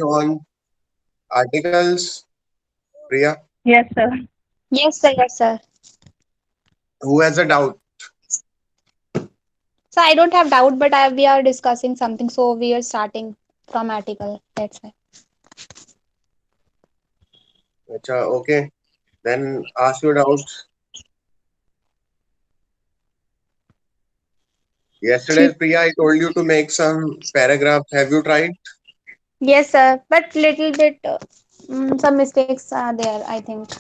on articles. Priya, Yes, sir. Yes, sir. Yes, sir. who has a doubt? So I don't have doubt, but we are discussing something, so we are starting from article. That's why. Acha, okay. Then ask your doubts. Yesterday, Cheap. Priya, I told you to make some paragraphs. Have you tried? Yes, sir. But little bit, some mistakes are there. I think.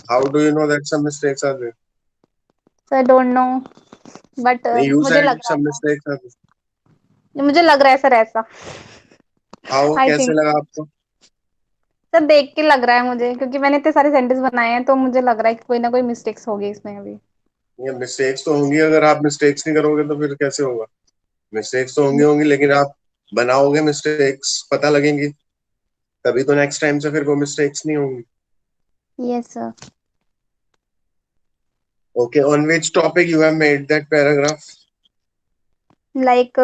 How do you know that some mistakes are there? So I don't know, but You मुझे said लग रहा some था. mistakes are there. मुझे लग रहा है sir ऐसा. How? आई कैसे थिंक. लगा आपको? सर देख के लग रहा है मुझे, क्योंकि मैंने इतने सारे सेंटेंस बनाए हैं, तो मुझे लग रहा है कि कोई ना कोई मिस्टेक्स होगी इसमें अभी. ये मिस्टेक्स तो होंगी, अगर आप मिस्टेक्स नहीं करोगे तो फिर कैसे होगा? मिस्टेक्स तो होंगी होंगी, लेकिन आप बनाओगे, मिस्टेक्स पता लगेंगी, तभी तो नेक्स्ट टाइम से फिर वो मिस्टेक्स नहीं होंगी. Yes sir. Okay, on which topic you have made that paragraph? Like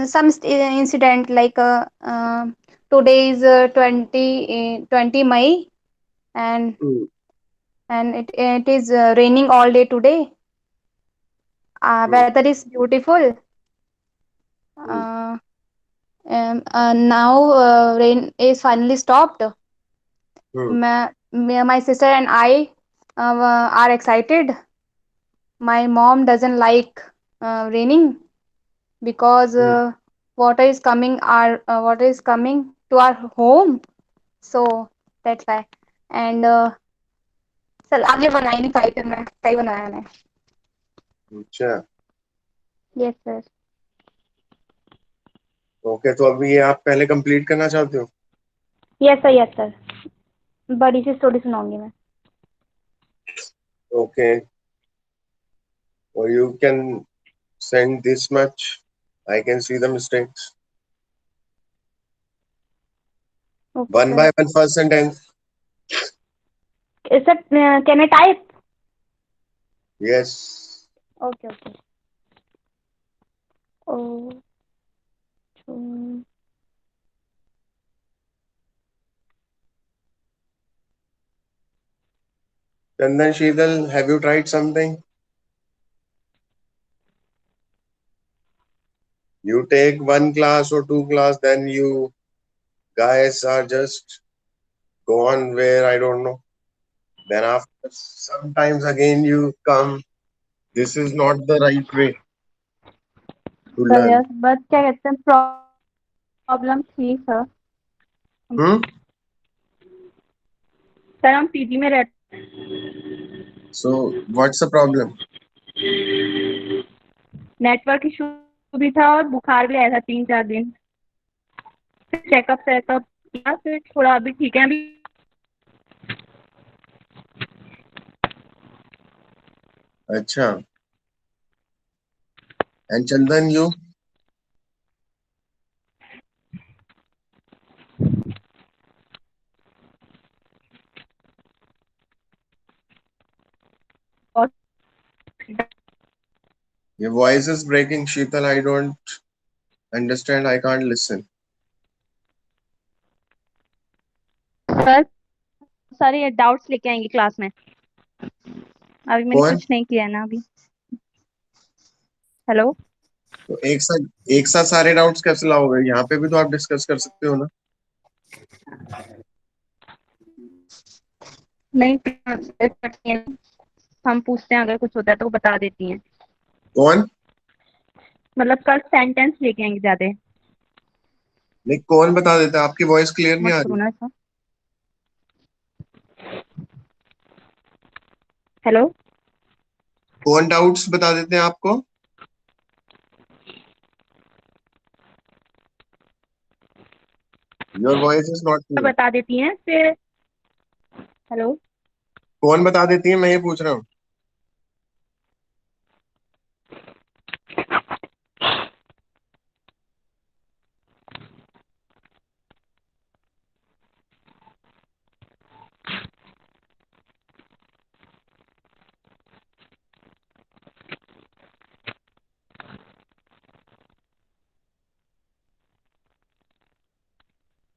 some incident, like today is 20 May, and Hmm. it is raining all day today. Hmm. Weather is beautiful. Hmm. uh, Now rain is finally stopped. Hmm. My sister and I are excited. My mom doesn't like raining, because Hmm. water is coming to our home, so that's why. And sir आगे बना ही नहीं पाई, फिर मैं सही बनाया मैंने. अच्छा. Yes sir. Okay, तो अभी ये आप पहले कंप्लीट करना चाहते हो? Yes sir. Yes sir. बड़ी सी स्टोरी सुनाऊंगी मैं. Okay, or you can send this much. I can see the mistakes. Okay One sir. by one, first sentence. Sir can I type? Yes. Okay okay. Oh. Chandan Sheetal, have you tried something? You take one class or two class, then you guys are just gone where I don't know. Then after sometimes again you come. This is not the right way to sir learn. Yes, but क्या कहते हैं, problem थी sir. Hmm? Sir हम PG में रहते. So what's the problem? Network issue भी था और बुखार भी आया था 3-4 दिन. फिर चेकअप किया, फिर थोड़ा अभी ठीक है अभी. Acha. And Chandan, you? Your voice is breaking, Sheetal. I don't understand. I can't listen. Sir सारे डाउट्स लेके आएंगे क्लास में. अभी मैंने कौन? कुछ नहीं किया है ना अभी. हेलो. तो एक साथ सारे डाउट्स कैसे लाओगे? यहाँ पे भी तो आप डिस्कस कर सकते हो ना. नहीं, हम पूछते हैं, अगर कुछ होता है तो वो बता देती हैं. कौन? मतलब कल सेंटेंस लेके आएंगे ज्यादा. नहीं, कौन बता देता है? आपकी वॉइस क्लियर नहीं मत आ करो रही. ना ऐसा. हेलो. कौन डाउट्स बता देते हैं आपको? Your voice is not clear. बता देती हैं फिर. हेलो. कौन बता देती है, मैं ये पूछ रहा हूँ.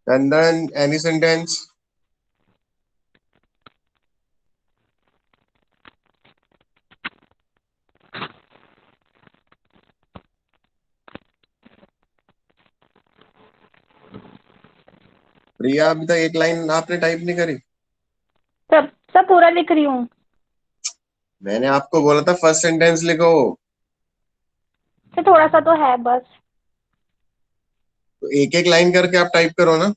Chandan, any sentence? प्रिया, अभी तक एक लाइन आपने टाइप नहीं करी। सब सब पूरा लिख रही हूँ। मैंने आपको बोला था फर्स्ट सेंटेंस लिखो। तो थोड़ा सा तो है बस। तो एक एक लाइन करके आप टाइप करो ना।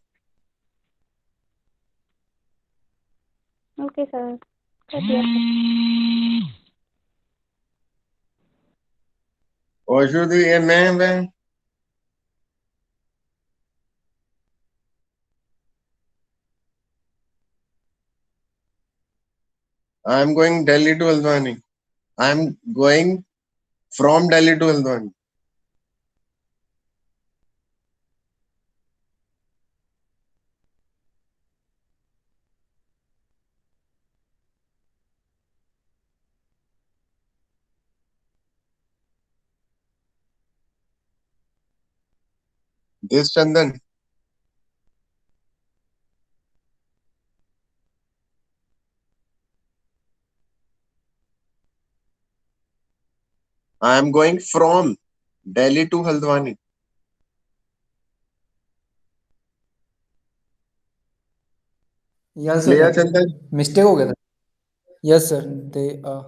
ओके सर, कर दिया। और शुरू ये मैं I am going Delhi to Haldwani. I am going from Delhi to Haldwani. This Chandan. I am going from Delhi to Haldwani. Yes clear sir, Chandan? Mistake हो गया था। Yes sir, they I am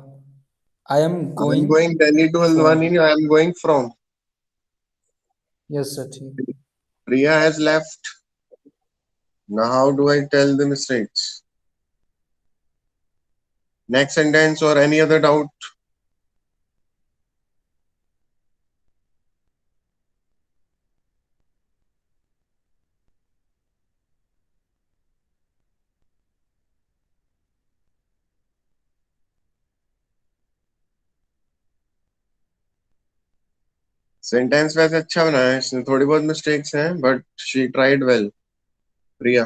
I am going going Delhi to from. Haldwani, I am going from. Yes sir, ठीक। Priya has left. Now, how do I tell the mistakes? Next sentence or any other doubt? Sentence वैसे अच्छा बनाया है इसने, थोड़ी बहुत mistakes हैं but she tried well. Priya,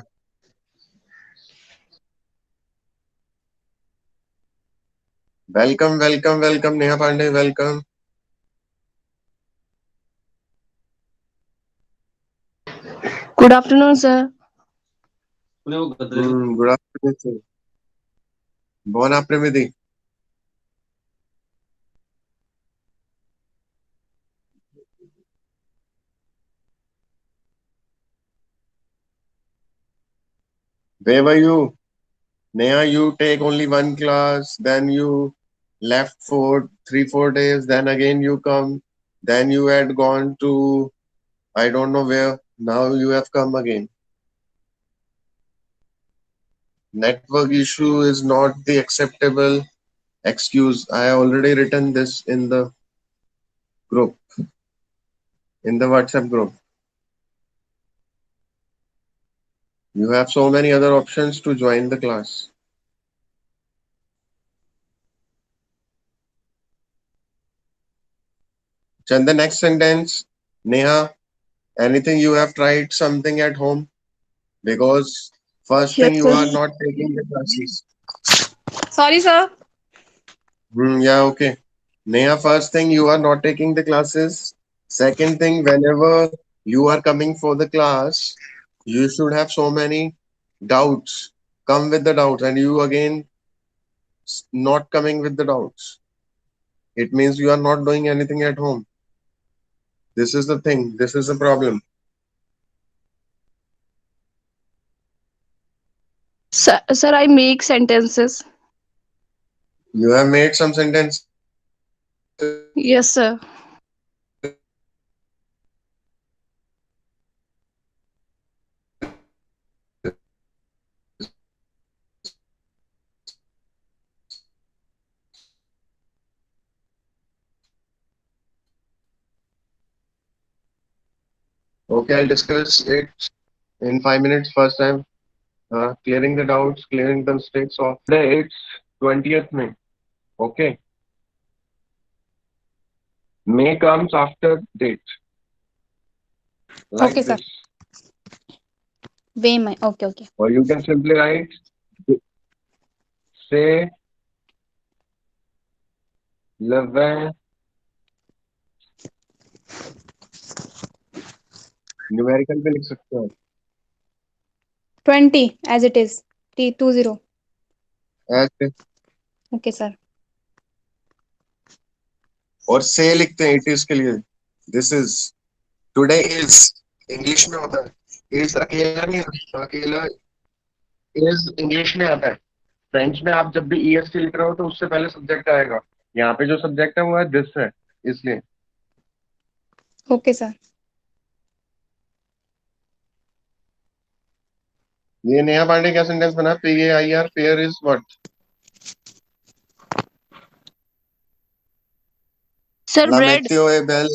welcome welcome welcome. Neha Pandey, welcome. Good afternoon, sir. Good afternoon sir. बुon apremidi। Where were you? Neha, you take only one class, then you left for 3 4 days, then again you come, then you had gone to I don't know where. Now you have come again. Network issue is not the acceptable excuse. I already written this in the group, in the WhatsApp group. You have so many other options to join the class. Then the next sentence, Neha, anything you have tried something at home? Because first Yes, thing you sir. are not taking the classes. Sorry, sir. Yeah, okay. Neha, first thing you are not taking the classes. Second thing, whenever you are coming for the class, you should have so many doubts. Come with the doubts, and you again not coming with the doubts. It means you are not doing anything at home. This is the thing. This is the problem. Sir, I make sentences. You have made some sentences. Yes, sir. Okay, I'll discuss it in 5 minutes. First time, clearing the doubts, clearing the mistakes of today. It's 20th May. Okay, May comes after date Okay, like sir. this, Way my. Okay, okay. or you can simply write say le 20 numerical पे लिख सकते हो। 20 as it is. T20. ऐसे Okay, sir. और से लिखते हैं it is के लिए. This is, today is English में होता है. इज अकेला नहीं होता, अकेला इज इंग्लिश में आता है. फ्रेंच में आप जब भी ईएसटी लिख रहे हो तो उससे पहले सब्जेक्ट आएगा. यहाँ पे जो सब्जेक्ट है वो है दिस है, इसलिए. Okay, sir. ये नेहा पांडे क्या सेंटेंस बना? PAIR, pair is what? Sir, bread. लामेत्यो ए बेल.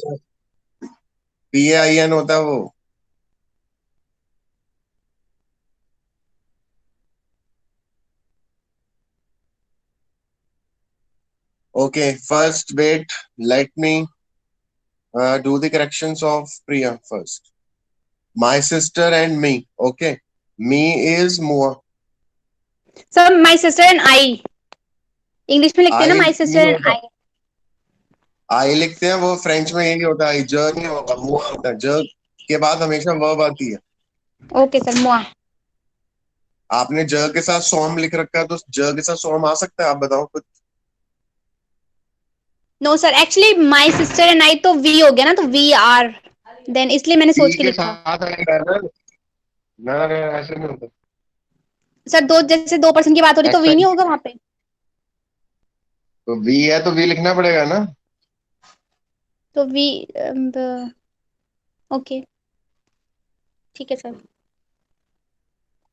PAIN होता है वो. Okay, first wait, let me do the corrections of Priya first. My sister and me. Okay, me is Mua. Sir, my sister and I. English में लिखते हैं ना, my sister नहीं and होता. I. आई लिखते हैं वो फ्रेंच में यही होता है. ज नहीं होगा, मुआ होता है. ज के बाद हमेशा वर्ब आती है. Okay, sir. Moi. आपने ज के साथ सोम लिख रखा है तो ज के साथ सोम आ सकता है? आप बताओ कुछ. No, sir. Actually, my sister and I तो we हो गया ना, तो we are. Then इसलिए मैंने सोच टी के के लिखा. साथ आएगा ना. ना ना, ऐसे नहीं होता. सर दो, जैसे 2% की बात हो रही तो वी नहीं होगा वहां पे. तो वी है तो वी लिखना पड़ेगा ना. तो वी. ओके. ठीक है सर.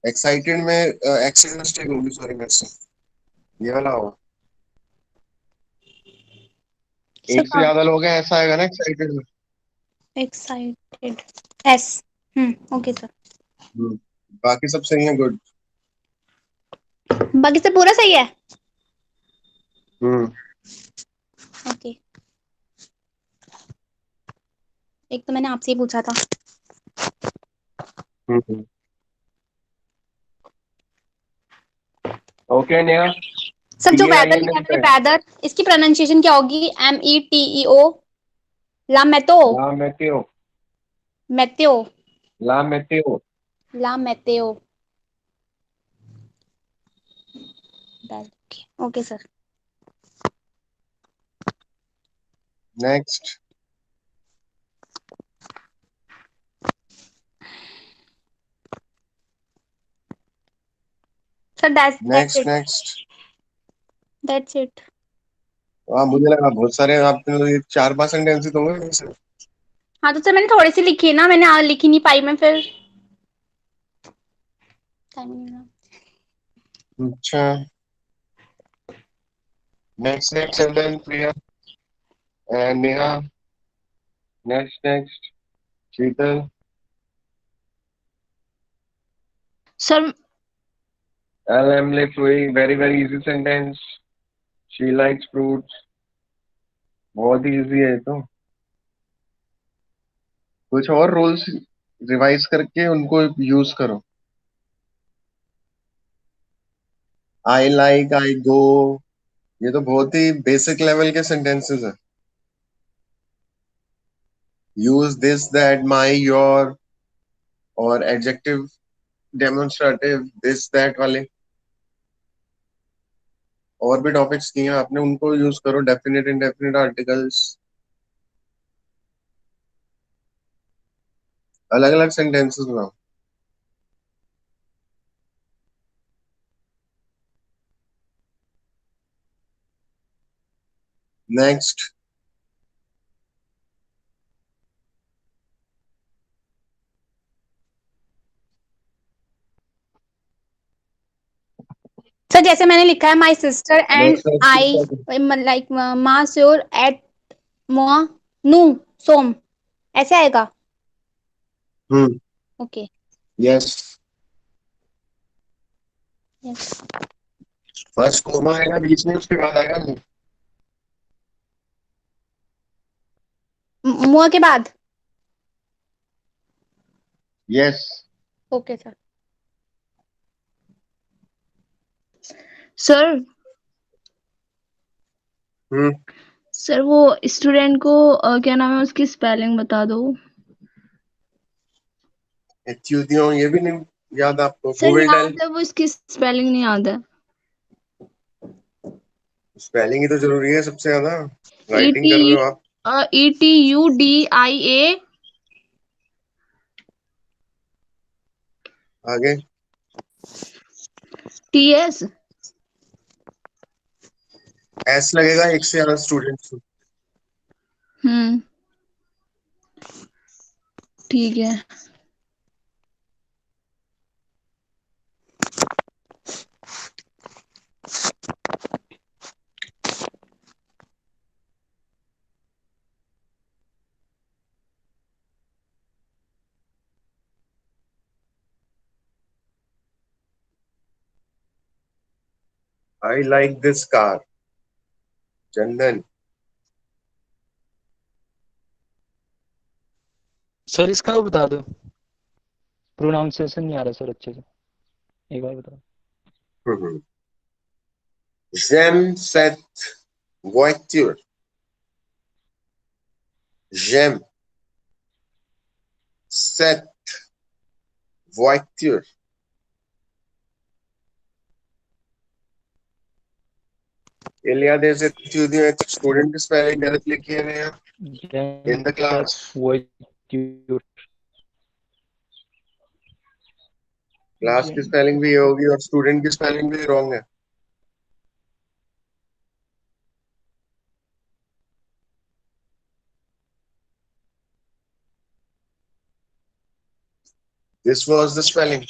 एक्साइटेड में एक्सेंट मिस्टेक होगी, सॉरी मेरे से. ये वाला होगा. एक से ज्यादा लोग हैं ऐसा आएगा ना एक्साइटेड में. एक्साइटेड. एस. Okay sir. बाकी सब सही है. गुड. बाकी सब पूरा सही है. हम्म. ओके. एक तो मैंने आपसे ही पूछा था. ओके नेहा. सर जो वेदर PAIN लिखा है लिखते मैंने, हैं. वेदर, इसकी प्रोनाउंसिएशन क्या होगी? METEO. ला मेतो. ला मेटेओ. मेतेओ. ला मेटेओ. ला मेतेओ. Okay sir. Next. Sir that's next it. Next. That's it. मुझे लगा बहुत सारे. आपने 4-5 सेंटेंस ही तो होंगे वैसे. हाँ तो सर मैंने थोड़ी सी लिखी है ना, मैंने लिखी नहीं पाई मैं फिर. टाइम नहीं मिला. अच्छा. Next next sentence Priya and Neha. Next Sheetal. Sir, LM live fruit. Very easy sentence. She likes fruits. बहुत ही इजी है ये तो. कुछ और रूल्स रिवाइज करके उनको यूज करो. आई लाइक, आई गो, ये तो बहुत ही बेसिक लेवल के सेंटेंसेस है. Use this, that, my, your, और एडजेक्टिव डेमोन्स्ट्रेटिव दिस दैट वाले. और भी टॉपिक्स दिए हैं आपने, उनको यूज करो. डेफिनेट इंडेफिनिट आर्टिकल्स, अलग अलग सेंटेंसेस बनाओ. नेक्स्ट. सर जैसे मैंने लिखा है, my sister and next I, next. Like मा श्योर एट मोआ नू सोम, ऐसे आएगा. Okay. Yes. Yes. First comma आएगा बीच में, उसके बाद आएगा नहीं. मुआ के बाद. यस. Okay sir. sir, हम्म. sir वो स्टूडेंट को क्या नाम है उसकी स्पेलिंग बता दो. ये भी नहीं याद आपको? Sir Who will tell? याद है, वो इसकी स्पेलिंग नहीं याद है। स्पेलिंग ही तो जरूरी है सबसे ज्यादा। ई राइटिंग टी कर रहे हो आप। ETUDIA आगे। TS। एस लगेगा एक से ज्यादा स्टूडेंट्स। हम्म, ठीक है। I like this car. Chandan. Sir इसका वो बता दो, प्रोनाउंसिएशन नहीं आ रहा सर अच्छे से, एक बार बताओ। J'aime cette voiture. J'aime cette voiture. इलिया देर से स्टूडेंट की स्पेलिंग गलत लिखी है यहाँ इन द क्लास। क्लास की स्पेलिंग भी ये होगी और स्टूडेंट की स्पेलिंग भी रॉन्ग है। This was the spelling.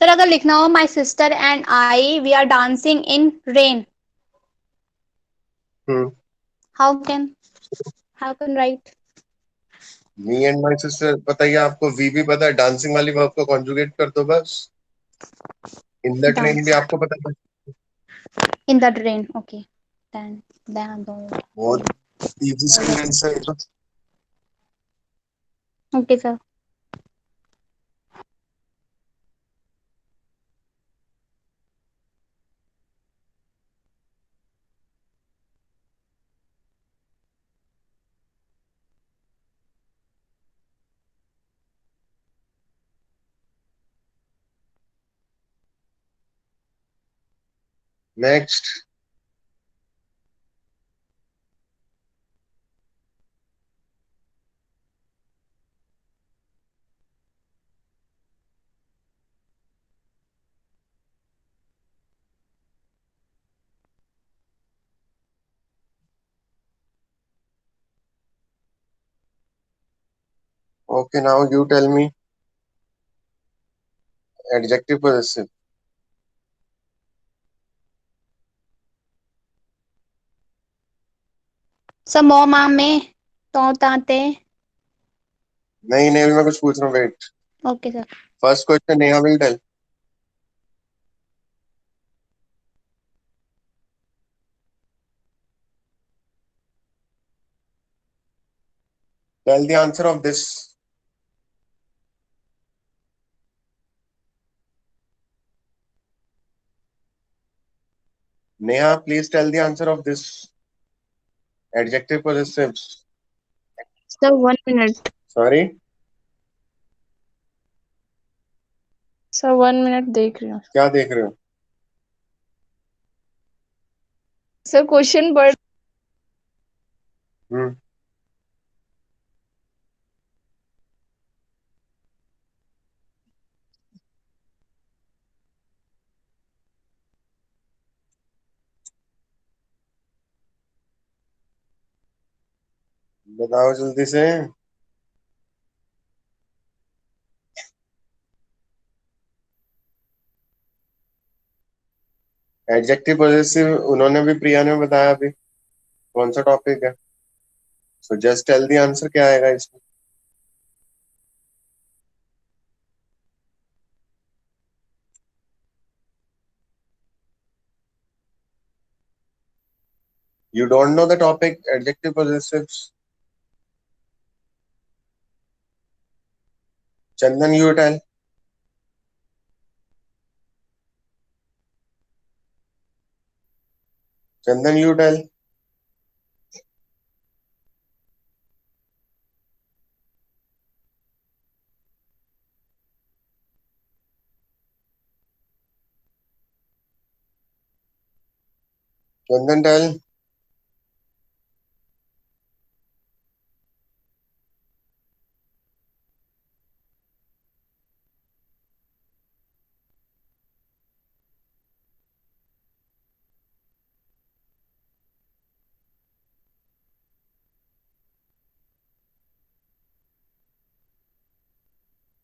Sir अगर लिखना हो my sister and I we are dancing in rain, how can write? Me and my sister पता ही है आपको। वी भी पता है। डांसिंग वाली वर्ब को कॉन्जुगेट कर दो बस। इन द ट्रेन भी आपको पता है। In the rain, okay then बहुत इजी सेंटेंस है ये तो। Okay sir. Next. Okay, now you tell me adjective possessive. Sir मोमा में तो ताते। नहीं नहीं, मैं कुछ पूछ रहा हूँ। Wait. Okay sir. First question Neha will tell. Tell the answer of this. Neha, please tell the answer of this. Adjective possessives. Sir 1 minute. Sorry. Sir 1 minute देख रही हूँ। क्या देख रहे हो? सर क्वेश्चन पढ़। हम्म। बताओ जल्दी से। एडजेक्टिव पॉजेसिव उन्होंने भी, प्रिया ने बताया अभी कौन सा टॉपिक है। So just tell the answer, क्या आएगा इसमें। You don't know the topic adjective possessives. Chandan, you tell. Chandan, you tell. Chandan, tell.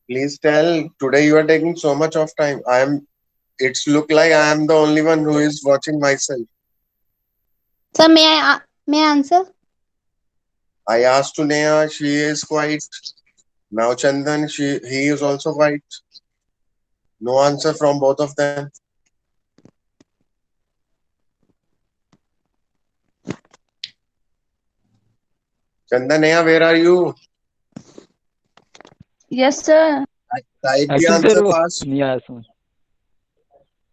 Please tell. Today you are taking so much of time. It's look like I am the only one who is watching myself. Sir, may I answer? I asked to Neha, she is quiet. Now Chandan, he is also quiet. No answer from both of them. Chandan, Neha, where are you? Yes, sir. Type the actually sir answer वो fast. नहीं आया समझ.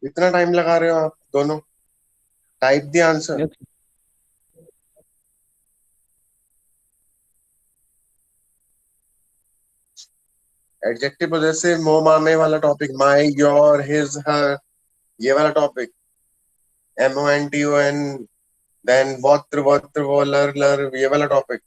इतना time लगा रहे हो आप दोनों? Type the answer. Yes. Adjective possessive, मोह मारने वाला topic, my, your, his, her, ये वाला टॉपिक. MONTON, then वोत्र वोत्र वो लर लर, ये वाला टॉपिक.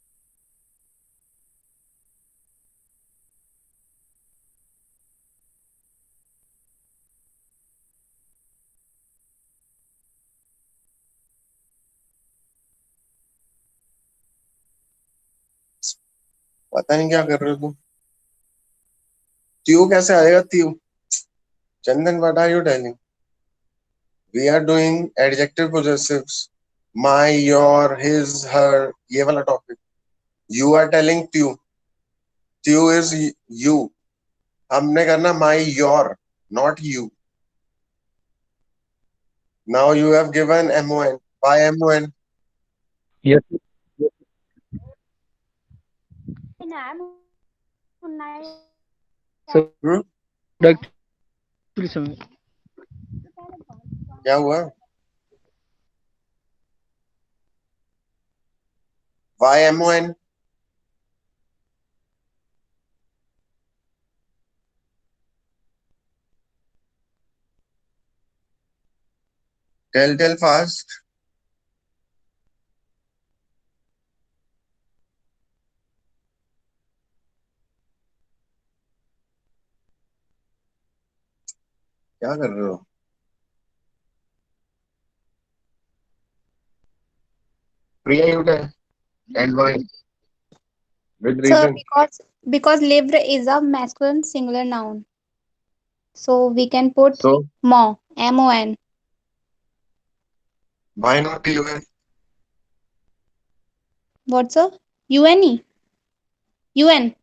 पता नहीं क्या कर रहे हो तुम. त्यू कैसे आएगा त्यू? चंदन, what are you telling? We are doing adjective possessives. My, your, his, her, ये वाला topic. You are telling त्यू. त्यू is you. हमने करना my, your, not you. Now you have given MON. Why MON? Yes. Sir Hmm? Actually समझ. क्या हुआ? Why MON? Tell fast. क्या कर रहे हो? Priya, you tell. And why? With Sir, reason. because livre is a masculine singular noun. So we can put So mon, MON. why not UN? What's sir? UNE? UN.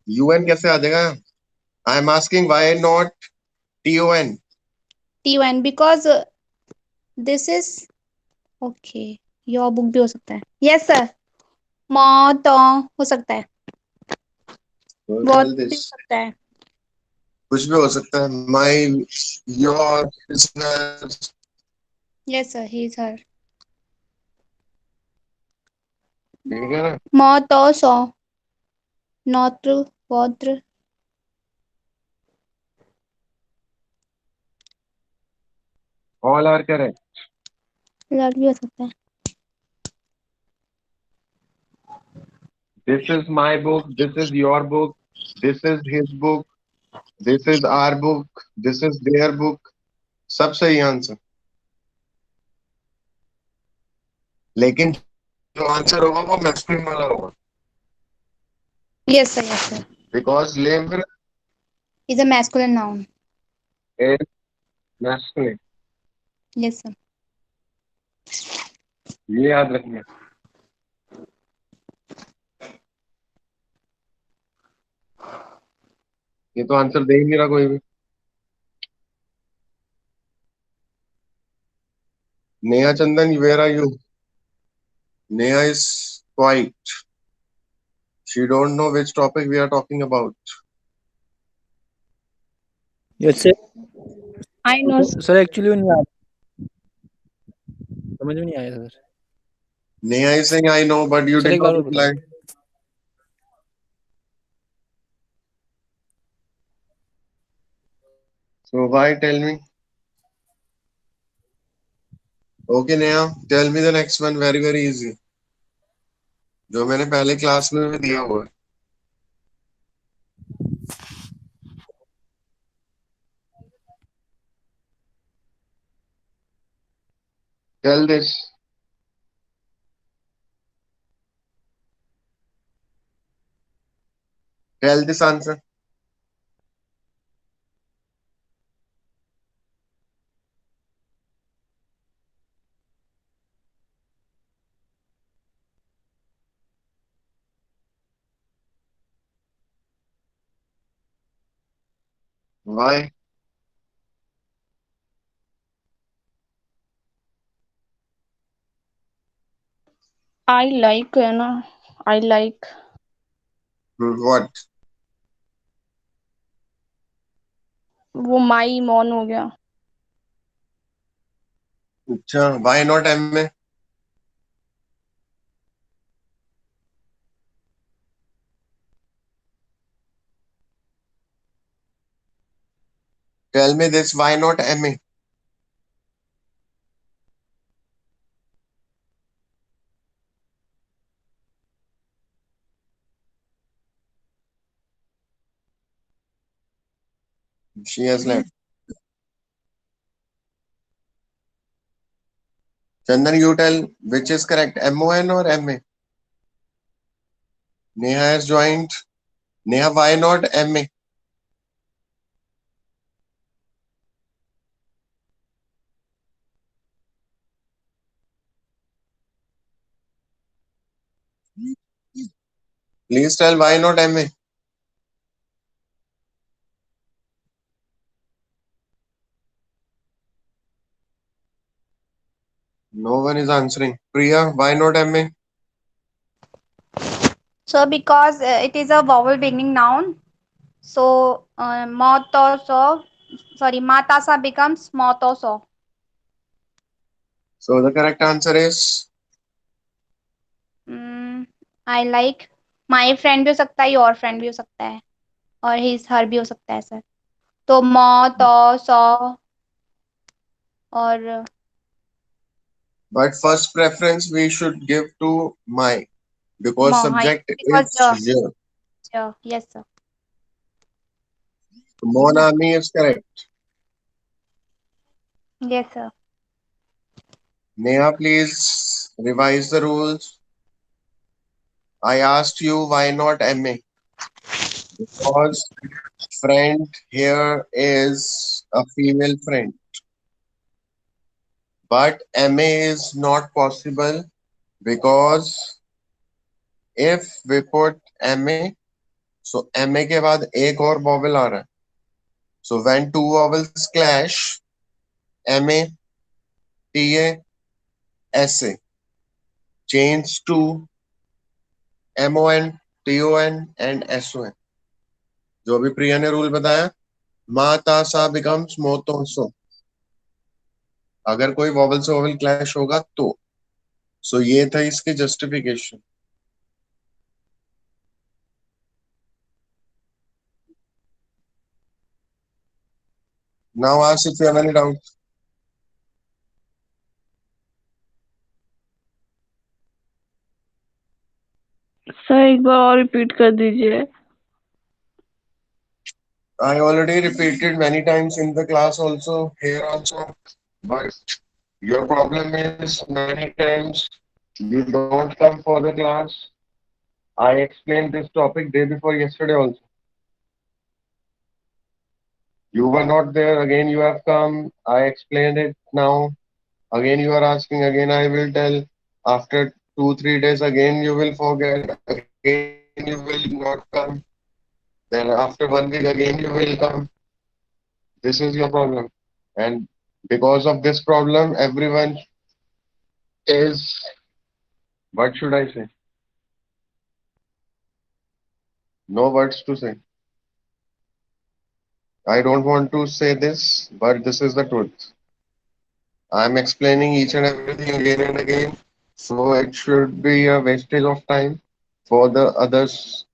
UN कैसे आ जाएगा? I am asking why not TON? TUN because this is okay. Your book भी हो सकता है. Yes sir. मौ तो हो सकता है. So बहुत tell भी हो this. सकता है. कुछ भी हो सकता है. My, your, business. Yes sir. He is her. ठीक है ना? मौ तो सौ. नौत्र पौत्र. All are correct. लड़ भी हो सकता है. This is my book. This is your book. This is his book. This is our book. This is their book. सब सही आंसर. लेकिन जो आंसर होगा वो मैस्कुलिन वाला होगा. Yes sir. Yes sir. Because labor Is a masculine noun. is masculine. Yes sir. ये याद रखना. ये तो आंसर दे ही नहीं रहा कोई भी. Neha Chandan, where are you? Neha is quiet. She don't know which topic we are talking about. Yes sir. I know. Sir actually वो नहीं आया, समझ में नहीं आया sir. Neha is saying, I know, but you sir did एक बार not और बता reply. दो. So why tell me? Okay, Neha, tell me the next one. Very very easy. जो मैंने पहले क्लास में भी दिया हुआ है. Tell this. Tell this answer. Why? I like है ना, I like. What? वो माई मॉन हो गया. अच्छा, why not MA? Tell me this. Why not MA? She has left. Chandan, you tell which is correct, MON or MA? Neha has joined. Neha, why not MA? Please tell why not MA? No one is answering. Priya, why not MA? So because it is a vowel beginning noun, so motoso, sorry, matasa becomes motoso. So the correct answer is I like. My friend भी हो सकता है, your friend भी हो सकता है, और his her भी हो सकता है सर. तो motoso और but first preference we should give to my because mo, हाँ, subject because is your. yes sir. Monami is correct. Yes sir. Neha, please revise the rules. I asked you why not MA? Because friend here is a female friend. But MA is not possible because if we put MA, so MA के बाद एक और vowel आ रहा है. So when two vowels clash, MA, TA, SA, change to MON, TON and SON. जो अभी प्रिया ने rule बताया, माता सा becomes मोतो सो. अगर कोई वॉवल से वॉवल क्लैश होगा तो. सो ये था इसकी justification. Now ask if you have any doubt. Sir एक बार और रिपीट कर दीजिए. I already repeated many times in the class also, here also, but your problem is many times you don't come for the class. I explained this topic day before yesterday also. You were not there, again you have come, I explained it now. Again you are asking, again I will tell. After 2-3 days, again you will forget, again you will not come. Then after 1 week, again you will come. This is your problem. And because of this problem, everyone is, what should I say? No words to say. I don't want to say this, but this is the truth. I'm explaining each and everything again and again. So it should be a wastage of time for the others,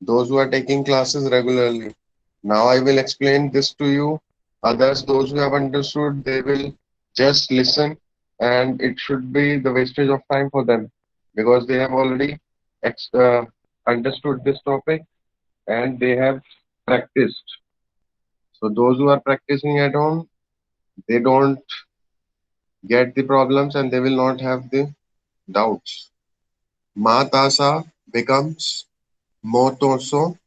those who are taking classes regularly. Now I will explain this to you. Others, those who have understood, they will just listen. and it should be the wastage of time for them because they have already understood this topic and they have practiced. So those who are practicing at home, they don't get the problems and they will not have the doubts. Matasa becomes motoso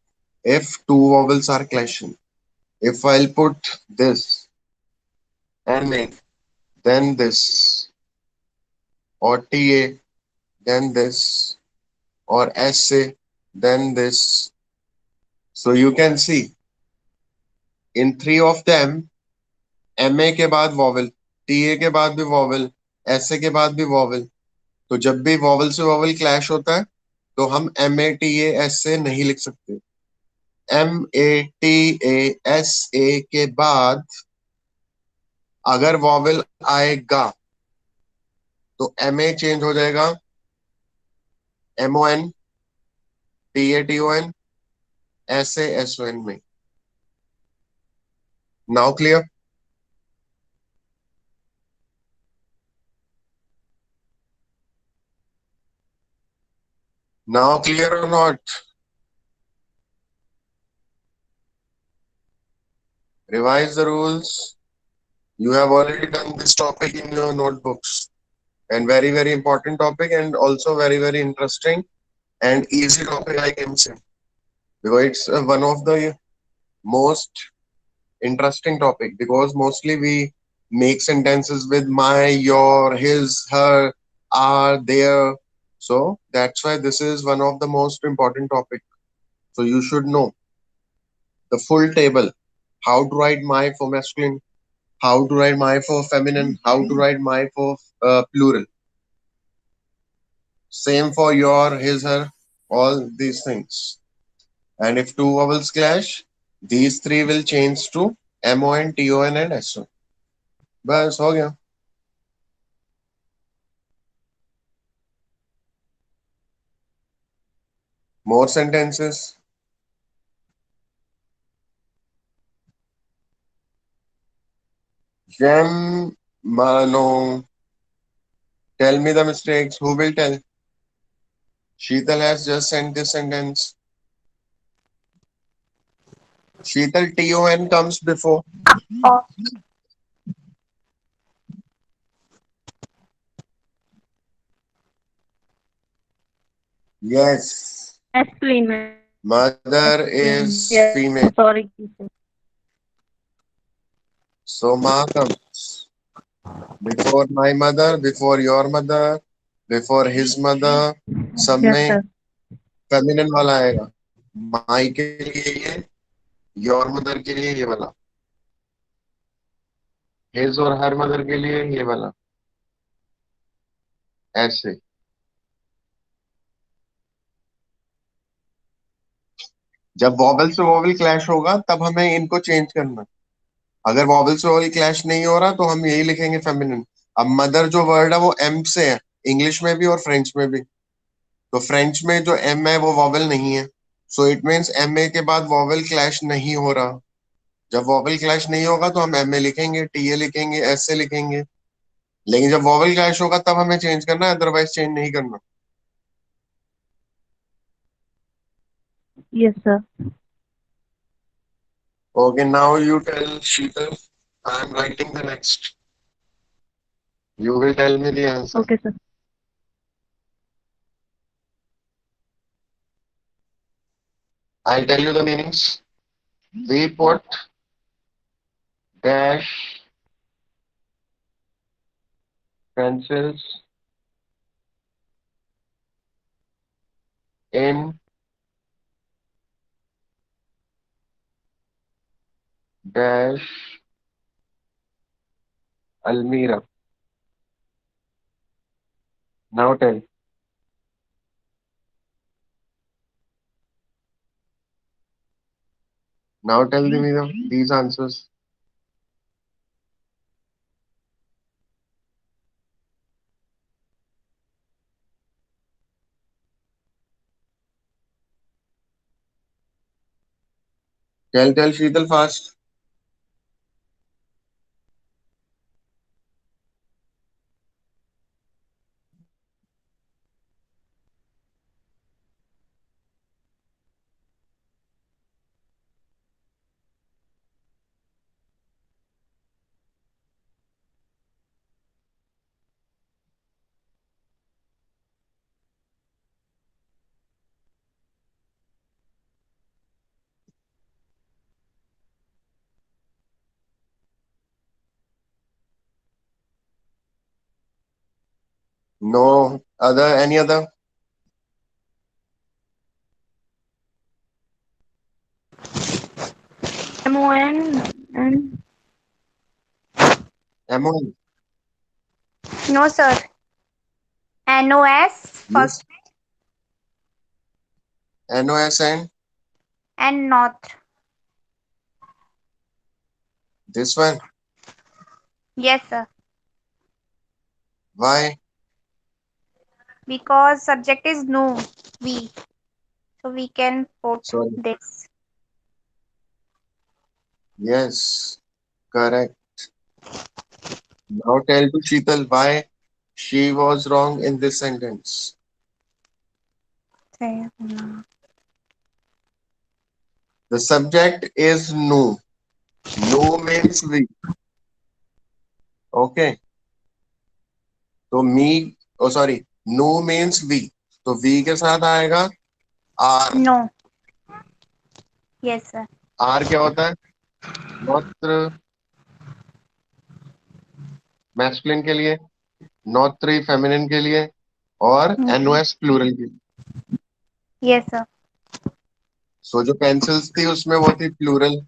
if two vowels are clashing. If I'll put this and make then this, or TA, then this, or SA, then this. So you can see in three of them, MA के बाद vowel, TA के बाद भी vowel, SA के बाद भी vowel. तो जब भी vowel से vowel clash होता है तो हम MATASA नहीं लिख सकते. MATASA के बाद अगर vowel आएगा तो MA चेंज हो जाएगा MON, TATON, SASON में. Now clear? Now clear or not? Revise the rules. You have already done this topic in your notebooks. And very, very important topic and also very, very interesting and easy topic, I can say. Because it's one of the most interesting topic because mostly we make sentences with my, your, his, her, are, their. So that's why this is one of the most important topic. So you should know the full table, how to write my for masculine, how to write my for feminine, how to write my for plural. Same for your, his, her, all these things. And if two vowels clash, these three will change to MON, TON and SON. बस हो गया. More sentences. Gem Mano. Tell me the mistakes. Who will tell? Sheetal has just sent this sentence. Sheetal, TON comes before. Yes. Masculine. Mother is Yes. female. Sorry, teacher. So Ma comes before my mother, before your mother, before his mother. सब Yes, में sir. Feminine वाला आएगा. माई के लिए ये, your mother के लिए ये वाला, हिज और हर मदर के लिए ये वाला. ऐसे जब वॉवल से वॉवल क्लैश होगा तब हमें इनको चेंज करना है. अगर वॉवल से वॉवल क्लैश नहीं हो रहा तो हम यही लिखेंगे फेमिनिन. अब मदर जो वर्ड है वो एम से है, इंग्लिश में भी और फ्रेंच में भी. तो फ्रेंच में जो एम है वो वॉवल नहीं है. So it means M A के बाद वॉवल क्लैश नहीं हो रहा. जब वॉवल क्लैश नहीं होगा तो हम एम ए लिखेंगे, टी ए लिखेंगे, एस ए लिखेंगे. लेकिन जब वॉवल क्लैश होगा तब हमें चेंज करना है, अदरवाइज चेंज नहीं करना. Yes, sir. Okay, now you tell Sheetal. I am writing the next. You will tell me the answer. Okay, sir. I'll tell you the meanings. We put dash pencils in dash Almira. Now tell. Now tell me these answers. Tell Sheetal fast. . No other, any other? MON and MON. No, sir. NOS Yes. first NOS and north. this one. Yes, sir. Why? Because subject is no, we. So we can put Sorry. this. Yes. Correct. Now tell to Sheetal why she was wrong in this sentence. Say, The subject is no. No means we. Okay. तो me, oh sorry, no means we. तो we के साथ आएगा are. No. Yes, sir. are क्या होता है? नौत्र masculine के लिए, नौत्री फेमिनिन के लिए और NOS प्लूरल के लिए. Yes, sir. सो जो पेंसिल्स थी उसमें वो थी प्लूरल.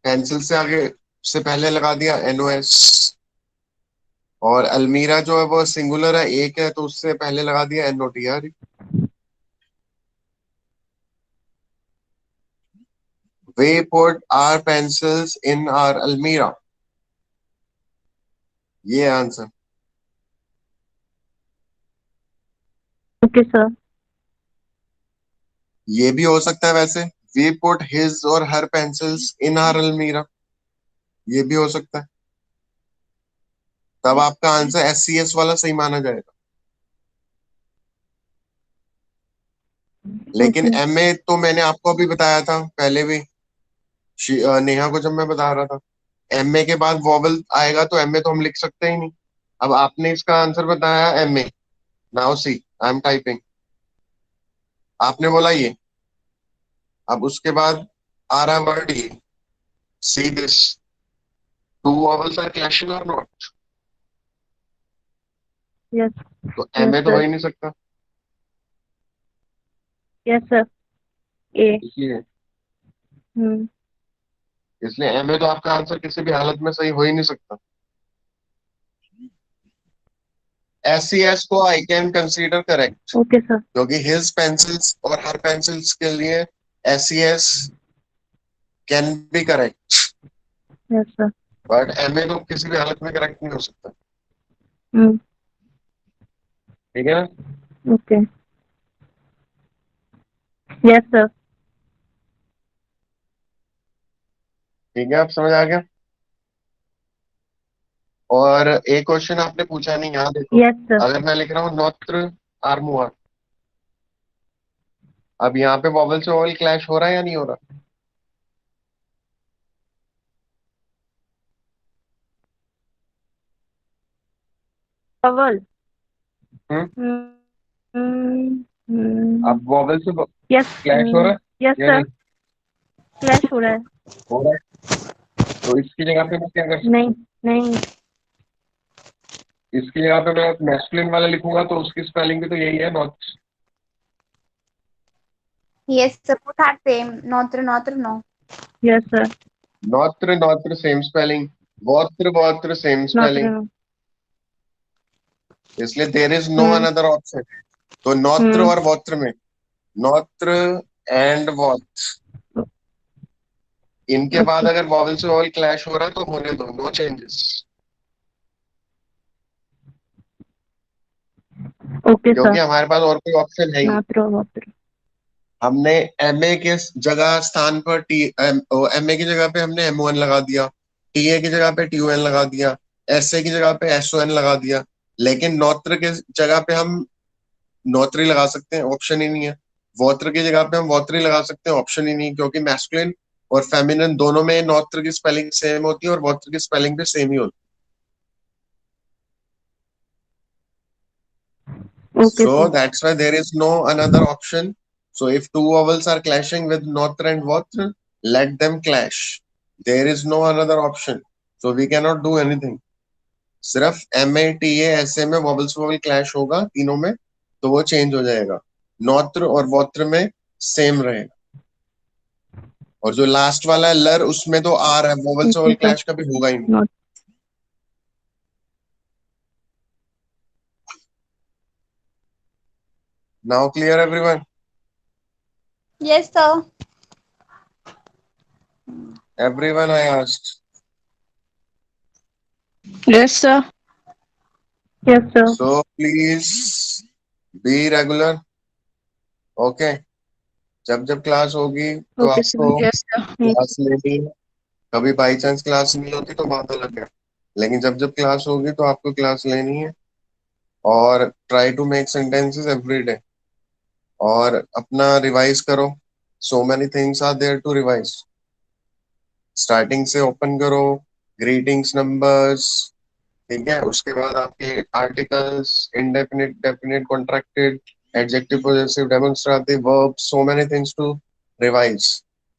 पेंसिल से आगे से पहले लगा दिया NOS. और अलमीरा जो है वो सिंगुलर है, एक है, तो उससे पहले लगा दिया NOTR. We put our pencils in our almirah. ये आंसर. okay, sir. ये भी हो सकता है वैसे. We put his or her pencils in our almirah. ये भी हो सकता है. तब आपका आंसर SCS वाला सही माना जाएगा. लेकिन Okay. MA तो मैंने आपको अभी बताया था पहले भी, नेहा को जब मैं बता रहा था. MA के बाद वॉवल आएगा तो MA तो हम लिख सकते ही नहीं. अब आपने इसका आंसर बताया MA. Now see I am typing. आपने बोला ये. अब उसके बाद आ रहा वर्ड ये. See this. Two vowels are clashing और नॉट. Yes. तो Yes, MA तो हो sir. ही नहीं सकता. Yes, sir. A. इसलिए Hmm. इसलिए MA तो आपका आंसर किसी भी हालत में सही हो ही नहीं सकता. SCS को I can consider correct, Okay, sir. क्योंकि हिज पेंसिल्स और हर पेंसिल्स के लिए SCS can be correct. Yes, sir. But MA तो किसी भी हालत में करेक्ट नहीं हो सकता. Hmm. ठीक है ना? Okay. Yes, sir. ठीक है, आप समझ आ गया. और एक क्वेश्चन आपने पूछा नहीं, यहाँ देखो. Yes, sir. अगर मैं लिख रहा हूँ नौत्र आर्मुआ, अब यहाँ पे वॉवल से वॉवल क्लैश हो रहा है या नहीं हो रहा? Vowel. हम्म. Hmm. Hmm. अब वॉवल से Yes. क्लैश हो रहा है Yes, या sir. नहीं? Clash हो रहा है. हो रहा है. तो इसकी जगह पे मैं क्या कर सकता नहीं हूँ? नहीं. इसकी जगह पे मैं मैस्कुलिन वाला लिखूंगा तो उसकी स्पेलिंग भी तो यही है, not. Yes, sir. Both are same. Not, no. Yes, sir. नौत्र नौत्र सेम स्पेलिंग. वॉत्र वॉत्र सेम Not स्पेलिंग. no. इसलिए there is no another option. तो नौत्र और वॉत्र में, नौत्र एंड वॉत्र, इनके बाद अगर वॉवल से वॉवल क्लैश हो रहा है तो होने दो, नो चेंजेस. Okay, sir. क्योंकि हमारे पास और कोई ऑप्शन है ही नहीं. Not wrong. हमने MA के जगह स्थान पर MA की जगह पे हमने MON लगा दिया, TA की जगह पे TON लगा दिया, SA की जगह पे SON लगा दिया. लेकिन नौत्र के जगह पे हम नौत्री लगा सकते हैं, ऑप्शन ही नहीं है. वॉत्र की जगह पे हम वॉत्री लगा सकते हैं, ऑप्शन ही नहीं, क्योंकि मैस्कुलिन और फेमिनिन दोनों में नौत्र की स्पेलिंग सेम होती है और वॉत्र की स्पेलिंग भी सेम ही होती है. Okay, So sir. that's why there is no another option. So if two vowels are clashing with Notra and Vatra, let them clash. There is no another option. So we cannot do anything. सिर्फ MATA में vowels vowel clash होगा तीनों में, तो वो change हो जाएगा। नौत्र और वौत्र में सेम रहेगा। और जो लास्ट वाला है लर, उसमें तो आर है, वॉवल्स वॉवल क्लैश कभी होगा ही नहीं। Not- now clear everyone? Yes, sir. Everyone I asked. Yes, sir. Yes, sir. So please be regular. Okay. जब जब क्लास होगी तो Okay, sir. आपको Yes, sir. क्लास लेनी है। कभी बाई चांस क्लास नहीं होती तो बात अलग है, लेकिन जब जब क्लास होगी तो आपको क्लास लेनी है। और try to make sentences every day, और अपना रिवाइज करो। So many things are there to revise. Starting से ओपन करो, ग्रीटिंग्स, नंबर्स, ठीक है। उसके बाद आपके articles, indefinite, definite, contracted, adjective, possessive, demonstrative, verbs, so many things to revise.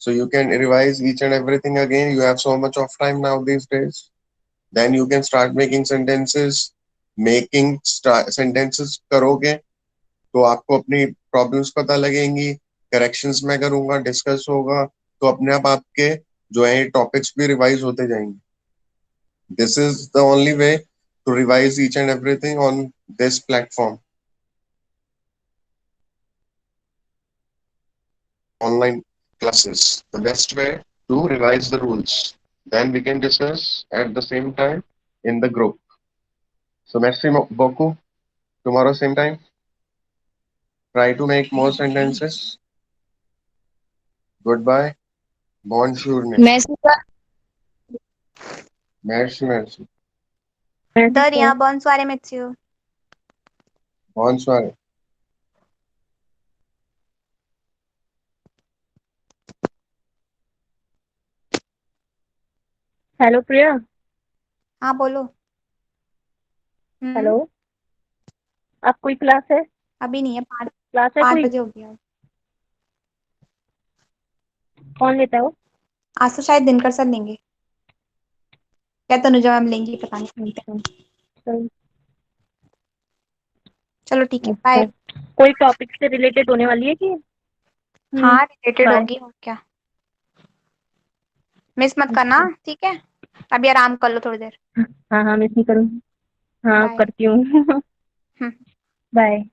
So you can revise each and everything again. You have so much of time now these days. Then you can start making sentences. Making sentences करोगे तो आपको अपनी problems पता लगेंगी, corrections मैं करूंगा, discuss होगा, तो अपने आप आपके जो है टॉपिक्स भी रिवाइज होते जाएंगे। This is the only way to revise each and everything on this platform. Online classes, the best way to revise the rules. Then we can discuss at the same time in the group. So merci beaucoup. Tomorrow same time. Try to make more sentences. Goodbye. Bonjour. Merci, sir. Merci, merci. Merci, Daria, sir. bonsoir, monsieur. Bonsoir. Hello, Priya. हाँ बोलो। Hello, आप कोई class है? अभी नहीं है, class है 5 कोई? बजे हो गया। कौन लेता है वो? आज तो शायद दिनकर सर लेंगे, या तनुजा मैम लेंगी, पता नहीं। चल, चलो ठीक है, अच्छा। बाय। कोई टॉपिक से रिलेटेड होने वाली है कि? हाँ रिलेटेड बाय। होगी, और क्या। मिस मत करना, ठीक है। अभी आराम कर लो थोड़ी देर। हाँ हाँ, मिस नहीं करूँगी। हाँ, बाय। करती हूँ। बाय।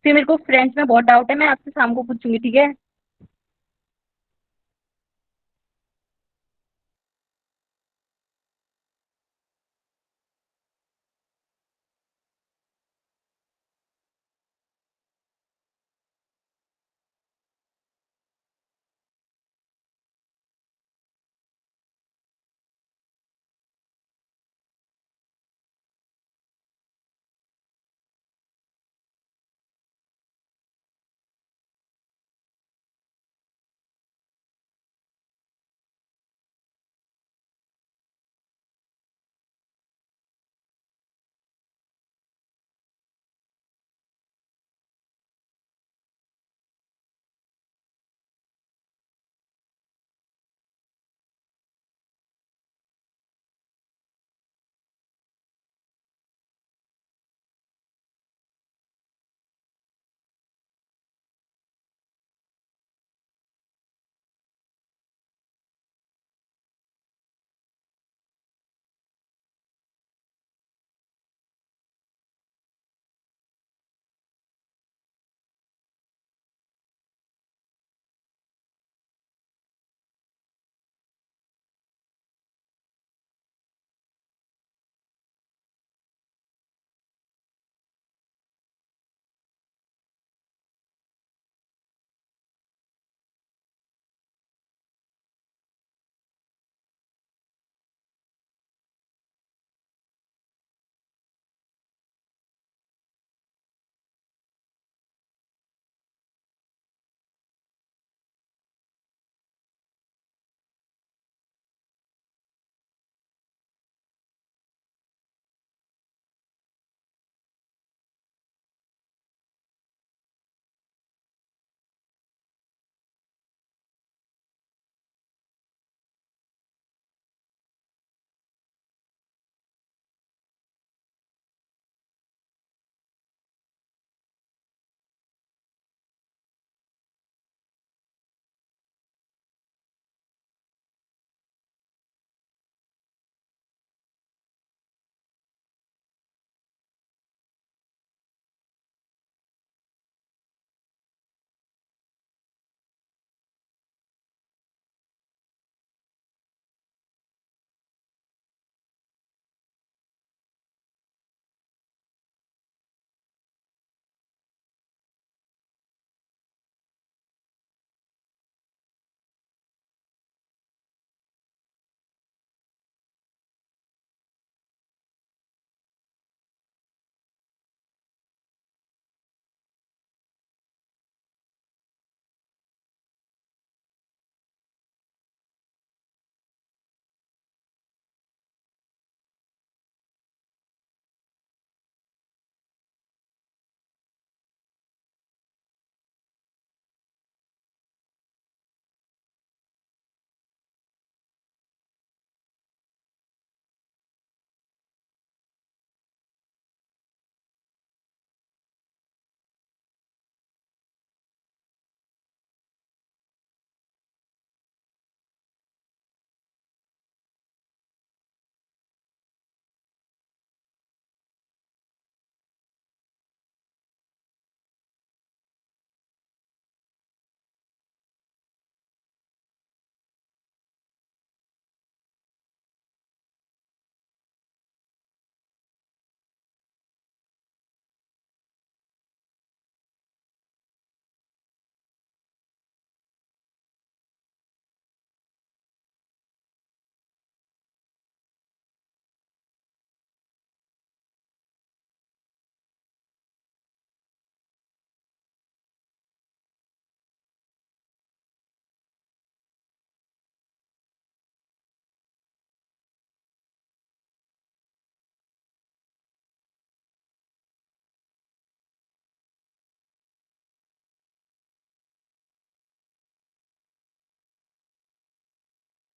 फिर मेरे को फ्रेंड्स में बहुत डाउट है, मैं आपसे शाम को पूछूंगी, ठीक है?